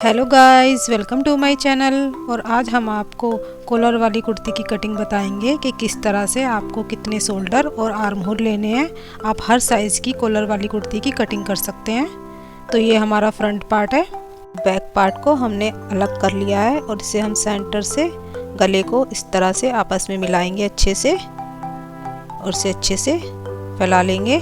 Hello guys, welcome to my channel. और आज हम आपको कॉलर वाली कुर्ती की कटिंग बताएंगे कि किस तरह से आपको कितने शोल्डर और आर्म होल लेने हैं। आप हर साइज़ की कॉलर वाली कुर्ती की कटिंग कर सकते हैं। तो ये हमारा फ्रंट पार्ट है। बैक पार्ट को हमने अलग कर लिया है और इसे हम सेंटर से गले को इस तरह से आपस में मिलाएंगे अच्छे से और इसे अच्छे से फैला लेंगे।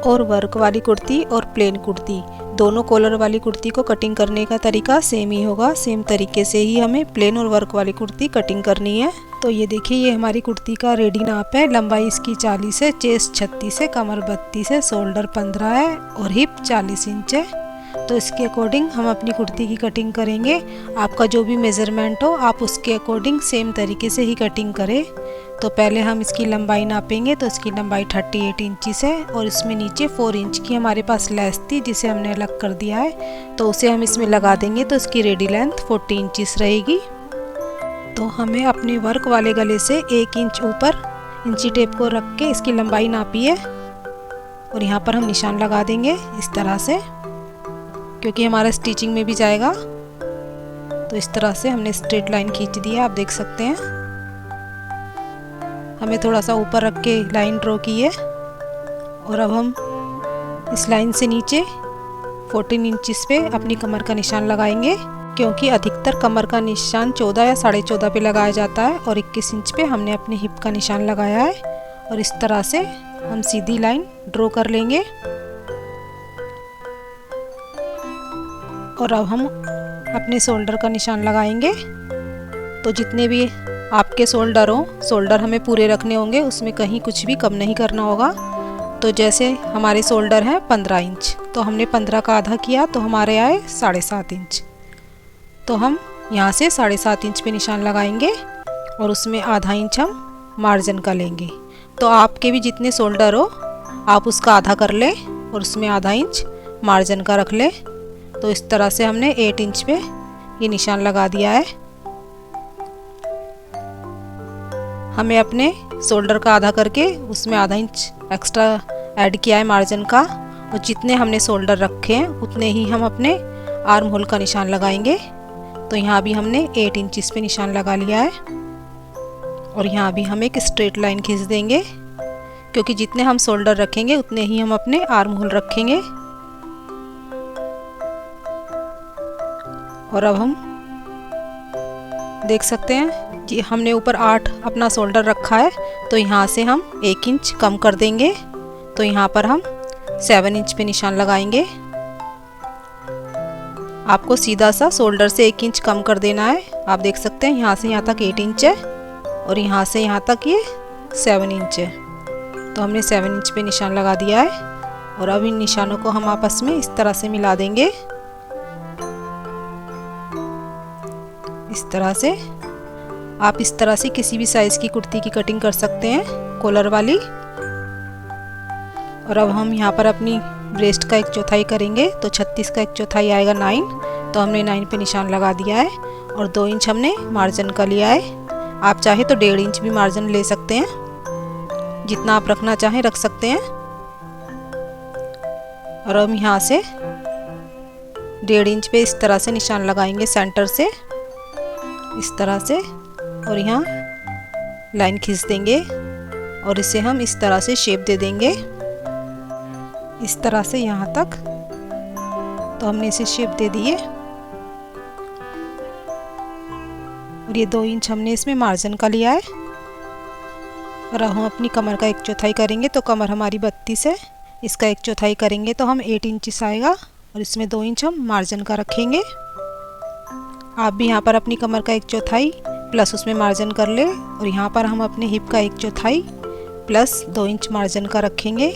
और वर्क वाली कुर्ती और प्लेन कुर्ती दोनों कॉलर वाली कुर्ती को कटिंग करने का तरीका सेम ही होगा। सेम तरीके से ही हमें प्लेन और वर्क वाली कुर्ती कटिंग करनी है। तो ये देखिए, ये हमारी कुर्ती का रेडी नाप है। लंबाई इसकी 40 है, चेस्ट 36 है, कमर 32 है, शोल्डर 15 है और हिप 40 इंच है। तो इसके अकॉर्डिंग हम अपनी कुर्ती की कटिंग करेंगे। आपका जो भी मेज़रमेंट हो आप उसके अकॉर्डिंग सेम तरीके से ही कटिंग करें। तो पहले हम इसकी लंबाई नापेंगे। तो इसकी लंबाई 38 इंचेस है और इसमें नीचे 4 इंच की हमारे पास लेस थी जिसे हमने अलग कर दिया है। तो उसे हम इसमें लगा देंगे। तो इसकी रेडी लेंथ 40 इंचेस रहेगी। तो हमें अपने वर्क वाले गले से 1 इंच ऊपर इंची टेप को रख के इसकी लंबाई नापी है और यहाँ पर हम निशान लगा देंगे इस तरह से, क्योंकि हमारा स्टिचिंग में भी जाएगा। तो इस तरह से हमने स्ट्रेट लाइन खींच दी है, आप देख सकते हैं। हमें थोड़ा सा ऊपर रख के लाइन ड्रॉ की है और अब हम इस लाइन से नीचे 14 इंचेस पे अपनी कमर का निशान लगाएंगे, क्योंकि अधिकतर कमर का निशान 14 या 14.5 पे लगाया जाता है और 21 इंच पे हमने अपने हिप का निशान लगाया है। और इस तरह से हम सीधी लाइन ड्रॉ कर लेंगे। और अब हम अपने शोल्डर का निशान लगाएंगे। तो जितने भी आपके शोल्डर हो, शोल्डर हमें पूरे रखने होंगे, उसमें कहीं कुछ भी कम नहीं करना होगा। तो जैसे हमारे शोल्डर हैं 15 इंच, तो हमने 15 का आधा किया तो हमारे आए 7.5 इंच। तो हम यहाँ से 7.5 इंच पे निशान लगाएंगे और उसमें आधा इंच हम मार्जिन का लेंगे। तो आपके भी जितने शोल्डर हो आप उसका आधा कर लें और उसमें आधा इंच मार्जिन का रख लें। तो इस तरह से हमने 8 इंच पे ये निशान लगा दिया है। हमें अपने शोल्डर का आधा करके उसमें आधा इंच एक्स्ट्रा ऐड किया है मार्जिन का। और जितने हमने शोल्डर रखे हैं उतने ही हम अपने आर्म होल का निशान लगाएंगे। तो यहाँ भी हमने 8 इंच पे निशान लगा लिया है और यहाँ भी हम एक स्ट्रेट लाइन खींच देंगे, क्योंकि जितने हम शोल्डर रखेंगे उतने ही हम अपने आर्म होल रखेंगे। और अब हम देख सकते हैं कि हमने ऊपर 8 अपना शोल्डर रखा है, तो यहाँ से हम 1 इंच कम कर देंगे। तो यहाँ पर हम 7 इंच पे निशान लगाएंगे। आपको सीधा सा शोल्डर से 1 इंच कम कर देना है। आप देख सकते हैं यहाँ से यहाँ तक 8 इंच है और यहाँ से यहाँ तक ये 7 इंच है। तो हमने 7 इंच पे निशान लगा दिया है और अब इन निशानों को हम आपस में इस तरह से मिला देंगे। इस तरह से आप इस तरह से किसी भी साइज़ की कुर्ती की कटिंग कर सकते हैं, कॉलर वाली। और अब हम यहाँ पर अपनी ब्रेस्ट का 1/4 करेंगे। तो 36 का 1/4 आएगा 9। तो हमने 9 पे निशान लगा दिया है और 2 इंच हमने मार्जिन का लिया है। आप चाहे तो 1.5 इंच भी मार्जिन ले सकते हैं, जितना आप रखना चाहें रख सकते हैं। और हम यहाँ से 1.5 इंच पे इस तरह से निशान लगाएंगे सेंटर से इस तरह से, और यहाँ लाइन खींच देंगे और इसे हम इस तरह से शेप दे देंगे इस तरह से यहाँ तक। तो हमने इसे शेप दे दी है और ये 2 इंच हमने इसमें मार्जिन का लिया है। और अब हम अपनी कमर का 1/4 करेंगे। तो कमर हमारी 32 है, इसका 1/4 करेंगे तो हम 8 इंच आएगा और इसमें 2 इंच हम मार्जिन का रखेंगे। आप भी यहाँ पर अपनी कमर का 1/4 प्लस उसमें मार्जिन कर ले और यहाँ पर हम अपने हिप का 1/4 प्लस 2 इंच मार्जिन का रखेंगे।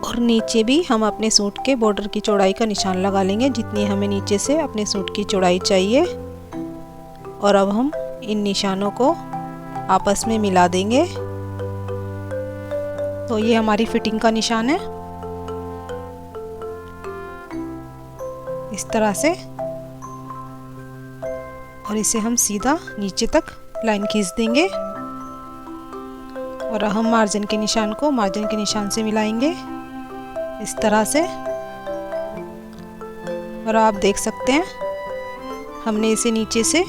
और नीचे भी हम अपने सूट के बॉर्डर की चौड़ाई का निशान लगा लेंगे, जितनी हमें नीचे से अपने सूट की चौड़ाई चाहिए। और अब हम इन निशानों को आपस में मिला देंगे। तो ये हमारी फिटिंग का निशान है इस तरह से। और इसे हम सीधा नीचे तक लाइन खींच देंगे और हम मार्जिन के निशान को मार्जिन के निशान से मिलाएंगे इस तरह से। और आप देख सकते हैं हमने इसे नीचे से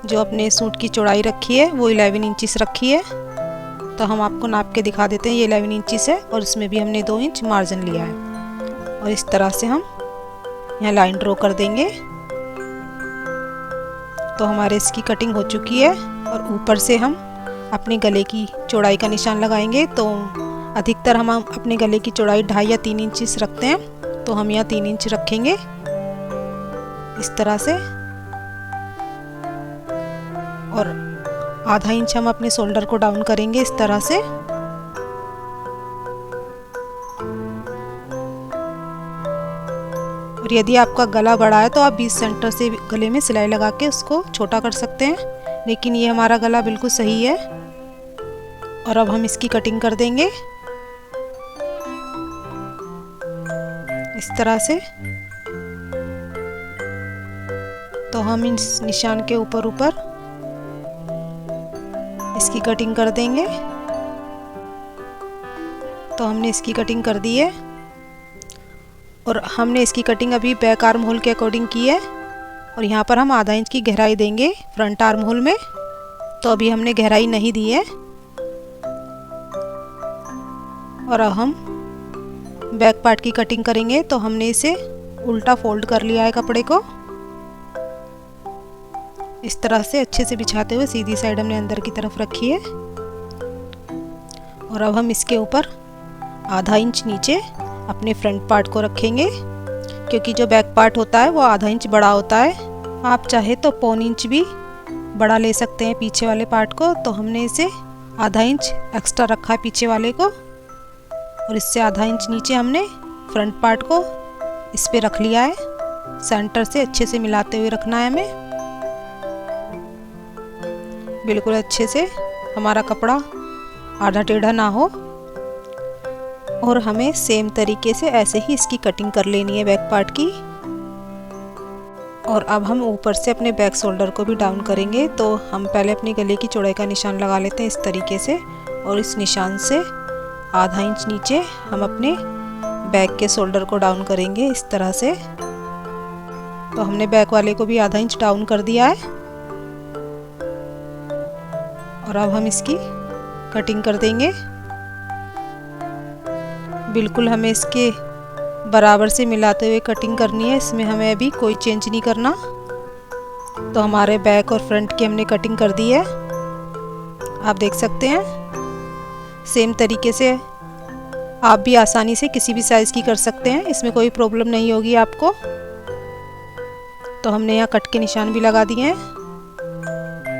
जो अपने सूट की चौड़ाई रखी है वो 11 इंचेस रखी है। तो हम आपको नाप के दिखा देते हैं, ये 11 इंचेस है और इसमें भी हमने 2 इंच मार्जिन लिया है। और इस तरह से हम यहाँ लाइन ड्रॉ कर देंगे। तो हमारे इसकी कटिंग हो चुकी है और ऊपर से हम अपने गले की चौड़ाई का निशान लगाएंगे। तो अधिकतर हम अपने गले की चौड़ाई 2.5 या 3 इंच रखते हैं, तो हम यहाँ 3 इंच रखेंगे इस तरह से। और आधा इंच हम अपने शोल्डर को डाउन करेंगे इस तरह से। और यदि आपका गला बड़ा है तो आप 20 सेंटर से गले में सिलाई लगा के उसको छोटा कर सकते हैं, लेकिन ये हमारा गला बिल्कुल सही है। और अब हम इसकी कटिंग कर देंगे इस तरह से। तो हम इस निशान के ऊपर इसकी कटिंग कर देंगे। तो हमने इसकी कटिंग कर दी है और हमने इसकी कटिंग अभी बैक आर्म होल के अकॉर्डिंग की है। और यहाँ पर हम आधा इंच की गहराई देंगे फ्रंट आर्म होल में, तो अभी हमने गहराई नहीं दी है। और अब हम बैक पार्ट की कटिंग करेंगे। तो हमने इसे उल्टा फोल्ड कर लिया है कपड़े को, इस तरह से अच्छे से बिछाते हुए सीधी साइड हमने अंदर की तरफ रखी है। और अब हम इसके ऊपर आधा इंच नीचे अपने फ्रंट पार्ट को रखेंगे, क्योंकि जो बैक पार्ट होता है वो आधा इंच बड़ा होता है। आप चाहे तो 1.25 इंच भी बड़ा ले सकते हैं पीछे वाले पार्ट को। तो हमने इसे आधा इंच एक्स्ट्रा रखा है पीछे वाले को, और इससे आधा इंच नीचे हमने फ्रंट पार्ट को इस पे रख लिया है। सेंटर से अच्छे से मिलाते हुए रखना है हमें, बिल्कुल अच्छे से, हमारा कपड़ा आधा टेढ़ा ना हो। और हमें सेम तरीके से ऐसे ही इसकी कटिंग कर लेनी है बैक पार्ट की। और अब हम ऊपर से अपने बैक शोल्डर को भी डाउन करेंगे। तो हम पहले अपनी गले की चौड़ाई का निशान लगा लेते हैं इस तरीके से, और इस निशान से आधा इंच नीचे हम अपने बैक के शोल्डर को डाउन करेंगे इस तरह से। तो हमने बैक वाले को भी आधा इंच डाउन कर दिया है। और अब हम इसकी कटिंग कर देंगे। बिल्कुल हमें इसके बराबर से मिलाते हुए कटिंग करनी है, इसमें हमें अभी कोई चेंज नहीं करना। तो हमारे बैक और फ्रंट की हमने कटिंग कर दी है, आप देख सकते हैं। सेम तरीके से आप भी आसानी से किसी भी साइज़ की कर सकते हैं, इसमें कोई प्रॉब्लम नहीं होगी आपको। तो हमने यहाँ कट के निशान भी लगा दिए हैं।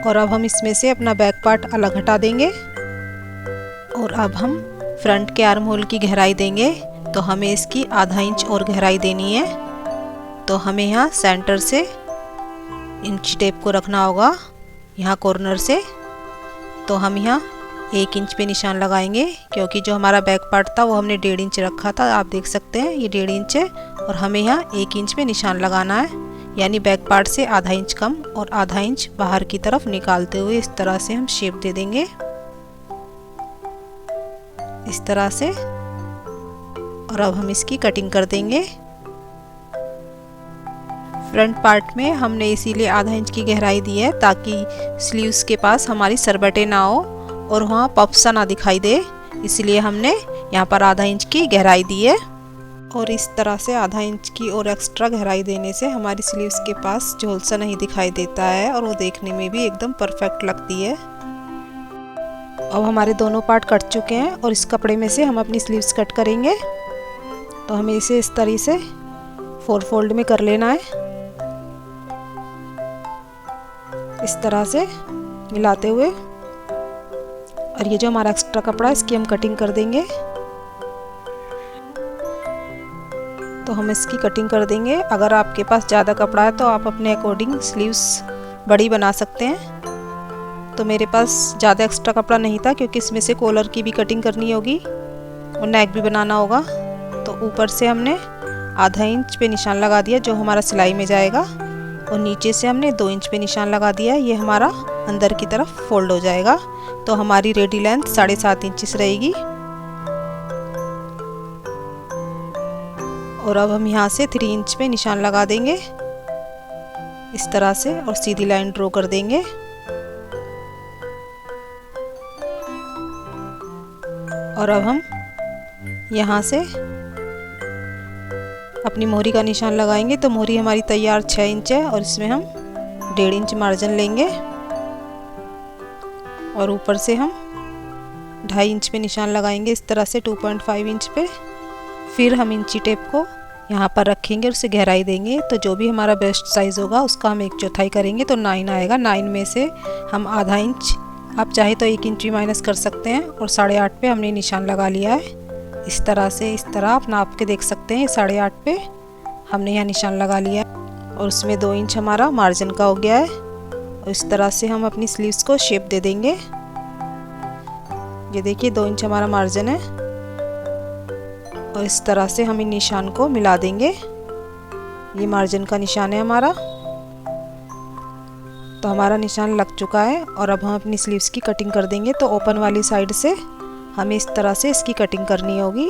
और अब हम इसमें से अपना बैक पार्ट अलग हटा देंगे। और अब हम फ्रंट के आर्म होल की गहराई देंगे। तो हमें इसकी आधा इंच और गहराई देनी है। तो हमें यहाँ सेंटर से इंच टेप को रखना होगा, यहाँ कॉर्नर से। तो हम यहाँ 1 इंच पे निशान लगाएंगे, क्योंकि जो हमारा बैक पार्ट था वो हमने 1.5 इंच रखा था, आप देख सकते हैं ये 1.5 इंच है। और हमें यहाँ 1 इंच पे निशान लगाना है, यानी बैक पार्ट से आधा इंच कम और आधा इंच बाहर की तरफ निकालते हुए इस तरह से हम शेप दे देंगे इस तरह से। और अब हम इसकी कटिंग कर देंगे। फ्रंट पार्ट में हमने इसीलिए आधा इंच की गहराई दी है, ताकि स्लीव्स के पास हमारी सरबटे ना हो और वहाँ पफ सा ना दिखाई दे, इसलिए हमने यहाँ पर आधा इंच की गहराई दी है। और इस तरह से आधा इंच की और एक्स्ट्रा गहराई देने से हमारी स्लीव्स के पास झोल सा नहीं दिखाई देता है और वो देखने में भी एकदम परफेक्ट लगती है। अब हमारे दोनों पार्ट कट चुके हैं और इस कपड़े में से हम अपनी स्लीव्स कट करेंगे। तो हमें इसे इस तरह से 4 फोल्ड में कर लेना है, इस तरह से मिलाते हुए। और ये जो हमारा एक्स्ट्रा कपड़ा है इसकी हम कटिंग कर देंगे। तो हम इसकी कटिंग कर देंगे। अगर आपके पास ज़्यादा कपड़ा है तो आप अपने अकॉर्डिंग स्लीव्स बड़ी बना सकते हैं। तो मेरे पास ज़्यादा एक्स्ट्रा कपड़ा नहीं था, क्योंकि इसमें से कॉलर की भी कटिंग करनी होगी और नेक भी बनाना होगा। तो ऊपर से हमने आधा इंच पे निशान लगा दिया जो हमारा सिलाई में जाएगा, और नीचे से हमने 2 इंच पे निशान लगा दिया, ये हमारा अंदर की तरफ फोल्ड हो जाएगा। तो हमारी रेडी लेंथ 7.5 इंच रहेगी। और अब हम यहाँ से 3 इंच पे निशान लगा देंगे इस तरह से और सीधी लाइन ड्रॉ कर देंगे। और अब हम यहाँ से अपनी मोहरी का निशान लगाएंगे। तो मोहरी हमारी तैयार 6 इंच है और इसमें हम 1.5 इंच मार्जिन लेंगे और ऊपर से हम 2.5 इंच पे निशान लगाएंगे इस तरह से 2.5 इंच पे। फिर हम इंची टेप को यहाँ पर रखेंगे और उसे गहराई देंगे। तो जो भी हमारा बेस्ट साइज़ होगा उसका हम 1/4 करेंगे तो 9 आएगा। 9 में से हम आधा इंच, आप चाहे तो 1 इंच भी माइनस कर सकते हैं, और 8.5 पे हमने निशान लगा लिया है इस तरह से। इस तरह आप नाप के देख सकते हैं, 8.5 पे हमने यहाँ निशान लगा लिया है और उसमें 2 इंच हमारा मार्जिन का हो गया है। और इस तरह से हम अपनी स्लीव्स को शेप दे देंगे। ये देखिए 2 इंच हमारा मार्जिन है और इस तरह से हम इन निशान को मिला देंगे। ये मार्जिन का निशान है हमारा। तो हमारा निशान लग चुका है और अब हम अपनी स्लीव्स की कटिंग कर देंगे। तो ओपन वाली साइड से हमें इस तरह से इसकी कटिंग करनी होगी।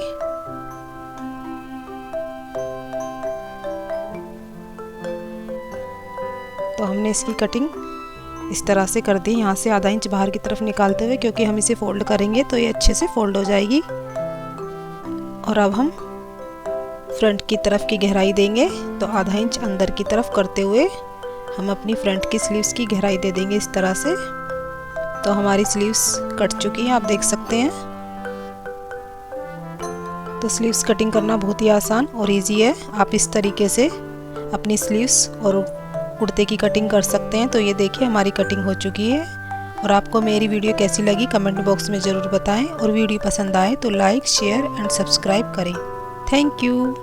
तो हमने इसकी कटिंग इस तरह से कर दी, यहाँ से आधा इंच बाहर की तरफ निकालते हुए, क्योंकि हम इसे फोल्ड करेंगे तो ये अच्छे से फोल्ड हो जाएगी। और अब हम फ्रंट की तरफ की गहराई देंगे। तो आधा इंच अंदर की तरफ करते हुए हम अपनी फ्रंट की स्लीव्स की गहराई दे देंगे इस तरह से। तो हमारी स्लीव्स कट चुकी हैं, आप देख सकते हैं। तो स्लीव्स कटिंग करना बहुत ही आसान और इजी है। आप इस तरीके से अपनी स्लीव्स और कुर्ते की कटिंग कर सकते हैं। तो ये देखिए हमारी कटिंग हो चुकी है। और आपको मेरी वीडियो कैसी लगी कमेंट बॉक्स में ज़रूर बताएं, और वीडियो पसंद आए तो लाइक, शेयर एंड सब्सक्राइब करें। Thank you.